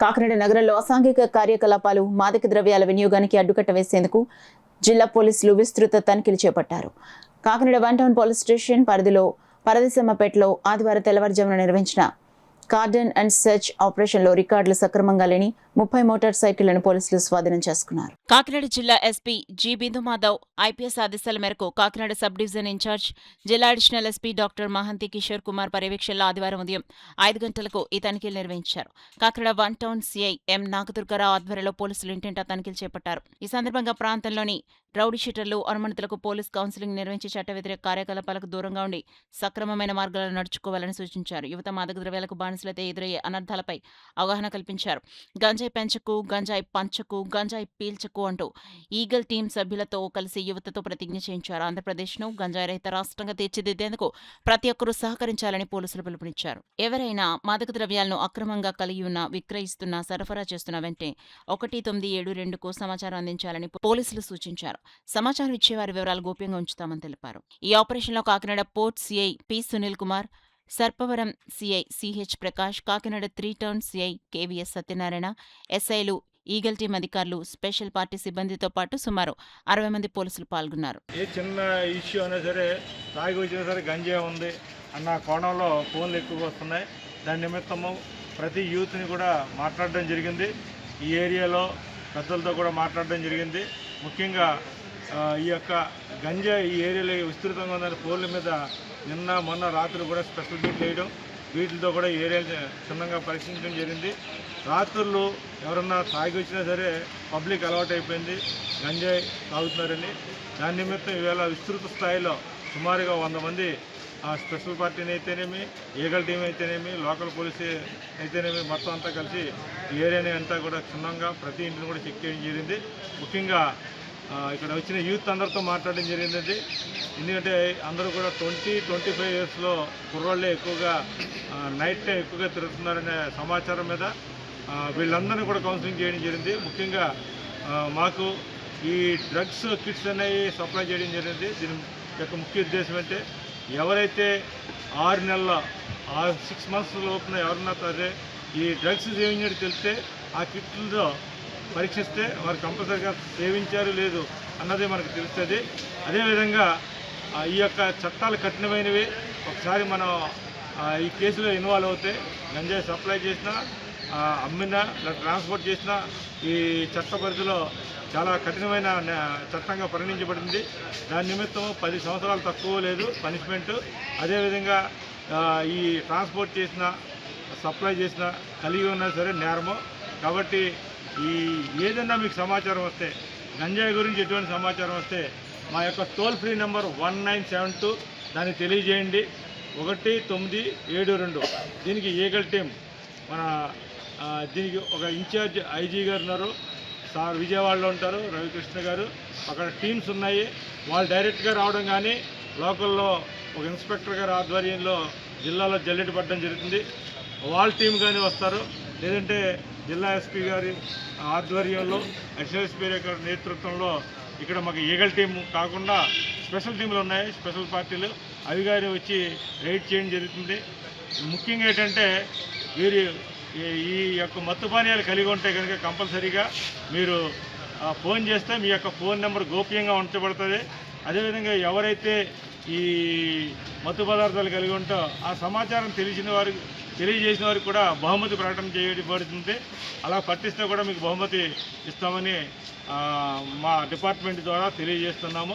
కాకినాడ నగరంలో అసాంఘిక కార్యకలాపాలు, మాదక ద్రవ్యాల వినియోగానికి అడ్డుకట్ట వేసేందుకు జిల్లా పోలీసులు విస్తృత తనిఖీలు చేపట్టారు. కాకినాడ 1 టౌన్ పోలీస్ స్టేషన్ పరిధిలో పరదేశమ్మపేటలో ఆదివారం తెల్లవారుజామున నిర్వహించిన కార్డన్ అండ్ సెర్చ్ ఆపరేషన్లో రికార్డులు సక్రమంగా లేని 30 మోటార్ సైకిళ్లను పోలీసులు స్వాధీనం చేసుకున్నారు. కాకినాడ జిల్లా ఎస్పీ జి బిందుమాధవ్ ఐపీఎస్ ఆదేశాల మేరకు కాకినాడ సబ్ డివిజన్ ఇన్ఛార్జ్, జిల్లా additional SP doctor Mahanti Kishore Kumar పర్యవేక్షణలో ఆదివారం ఉదయం 5 గంటలకు ఈ తనిఖీలు నిర్వహించారు. Kakinada 1 town CI M Nagadurgarao ఆధ్వర్యంలో పోలీసులు ఇంటింటా తనిఖీలు చేపట్టారు. ఈ సందర్భంగా ప్రాంతంలోని రౌడీ షీటర్లు, అనుమానితులకు పోలీస్ కౌన్సిలింగ్ నిర్వహించి చట్ట వ్యతిరేక కార్యకలాపాలకు దూరంగా ఉండి సక్రమమైన మార్గాలను నడుచుకోవాలని సూచించారు. యువత మాదక ద్రవ్యాలకు బానిసలైతే ఎదురయ్యే అనర్థాలపై అవగాహన కల్పించారు. గంజాయి పెంచకు, గంజాయి పంచకు, గంజాయి పీల్చకు అంటూ ఈగల్ టీం సభ్యులతో కలిసి యువతతో ప్రతిజ్ఞ చేయించారు. ఆంధ్రప్రదేశ్ను గంజాయి రహిత రాష్ట్రంగా తీర్చిదిద్దేందుకు ప్రతి ఒక్కరూ సహకరించాలని పోలీసులు పిలుపునిచ్చారు. ఎవరైనా మాదక ద్రవ్యాలను అక్రమంగా కలిగి ఉన్న, విక్రయిస్తున్నా, సరఫరా చేస్తున్న వెంటనే 1972కు సమాచారం అందించాలని పోలీసులు సూచించారు. సమాచారం ఇచ్చేవారి వివరాలు గోప్యంగా ఉంచుతామని తెలిపారు. ఈ ఆపరేషన్లో Kakinada port CI P Sunil Kumar, Sarpavaram CI CH Prakash, Kakinada 3 town CI KVS Satyanarayana, ఎస్ఐలు, ఈగల్ టీం అధికారులు, స్పెషల్ పార్టీ సిబ్బందితో పాటు సుమారు 60 మంది పోలీసులు పాల్గొన్నారు. ఏ చిన్న ఇష్యూ అయినా సరే, తాగి వచ్చినా సరే గంజా ఉంది అన్న కోణంలో ఫోన్లు ఎక్కువగా వస్తున్నాయి. దాని నిమిత్తము ప్రతి యూత్ని కూడా మాట్లాడడం జరిగింది. ఈ ఏరియాలో పెద్దలతో కూడా మాట్లాడడం జరిగింది. ముఖ్యంగా ఈ యొక్క గంజా ఈ ఏరియాలో విస్తృతంగా ఉందని ఫోన్ల మీద నిన్న మొన్న రాత్రి కూడా స్పెషల్ బీట్లు వేయడం, వీటితో కూడా ఈ ఏరియా క్షుణ్ణంగా పరీక్షించడం జరిగింది. రాత్రులు ఎవరన్నా తాగి వచ్చినా సరే పబ్లిక్ అలవాటు అయిపోయింది, గంజాయి తాగుతున్నారని. దాని నిమిత్తం ఈవేళ విస్తృత స్థాయిలో సుమారుగా 100 మంది స్పెషల్ పార్టీని అయితేనేమి, ఈగల్ టీం అయితేనేమి, లోకల్ పోలీసు అయితేనేమి మొత్తం అంతా కలిసి ఈ ఏరియాని అంతా కూడా క్షుణ్ణంగా ప్రతి ఇంటిని కూడా చెక్ చేయడం జరిగింది. ముఖ్యంగా ఇక్కడ వచ్చిన యూత్ అందరితో మాట్లాడడం జరిగిందండి. ఎందుకంటే అందరూ కూడా 20-25 ఇయర్స్లో కుర్రోళ్ళే ఎక్కువగా నైట్ టైం ఎక్కువగా తిరుగుతున్నారనే సమాచారం మీద వీళ్ళందరినీ కూడా కౌన్సిలింగ్ చేయడం జరిగింది. ముఖ్యంగా మాకు ఈ డ్రగ్స్ కిట్స్ అనేవి సప్లై చేయడం జరిగింది. దీని యొక్క ముఖ్య ఉద్దేశం అంటే ఎవరైతే 6 నెలల 6 మంత్స్ లోపున ఎవరన్నా సరే ఈ డ్రగ్స్ సేవించినట్టు తెలిస్తే ఆ కిట్లతో పరీక్షిస్తే వారు కంపల్సరీగా సేవించారు లేదు అన్నది మనకు తెలుస్తుంది. అదేవిధంగా ఈ యొక్క చట్టాలు కఠినమైనవి. ఒకసారి మనం ఈ కేసులో ఇన్వాల్వ్ అవుతే గంజాయి సప్లై చేసినా, అమ్మినా, ట్రాన్స్పోర్ట్ చేసినా ఈ చట్ట పరిధిలో చాలా కఠినమైన చట్టంగా పరిగణించబడింది. దాని నిమిత్తం 10 సంవత్సరాలు తక్కువ లేదు పనిష్మెంటు. అదేవిధంగా ఈ ట్రాన్స్పోర్ట్ చేసిన, సప్లై చేసిన, కలిగి ఉన్నా సరే నేరము. కాబట్టి ఏదైనా మీకు సమాచారం వస్తే, గంజాయి గురించి ఎటువంటి సమాచారం వస్తే మా యొక్క టోల్ ఫ్రీ నెంబర్ 1972 దాన్ని తెలియజేయండి. 1972. దీనికి ఈగల్ టీం దీనికి ఒక ఇన్ఛార్జ్ ఐజీ గారు ఉన్నారు, సార్ విజయవాడలో ఉంటారు, రవికృష్ణ గారు. అక్కడ టీమ్స్ ఉన్నాయి. వాళ్ళు డైరెక్ట్గా రావడం కానీ, లోకల్లో ఒక ఇన్స్పెక్టర్ గారి ఆధ్వర్యంలో జిల్లాలో జల్లెడ పడడం జరుగుతుంది. వాళ్ళ టీం కానీ వస్తారు. లేదంటే జిల్లా ఎస్పీ గారి ఆధ్వర్యంలో, అడిషనల్ ఎస్పీ గారి నేతృత్వంలో ఇక్కడ మాకు ఈగల్ టీం కాకుండా స్పెషల్ టీంలు ఉన్నాయి, స్పెషల్ పార్టీలు, అవి గారి వచ్చి రైడ్ చేయడం జరుగుతుంది. ముఖ్యంగా ఏంటంటే వీరు ఈ యొక్క మత్తు పానీయాలు కలిగి ఉంటే కనుక కంపల్సరీగా మీరు ఫోన్ చేస్తే మీ యొక్క ఫోన్ నెంబర్ గోప్యంగా ఉంచబడుతుంది. అదేవిధంగా ఎవరైతే ఈ మత్తు పదార్థాలు కలిగి ఉంటో ఆ సమాచారం తెలియజేసిన వారికి కూడా బహుమతి ప్రకటన చేయబడుతుంది. అలా పట్టిస్తే కూడా మీకు బహుమతి ఇస్తామని మా డిపార్ట్మెంట్ ద్వారా తెలియజేస్తున్నాము.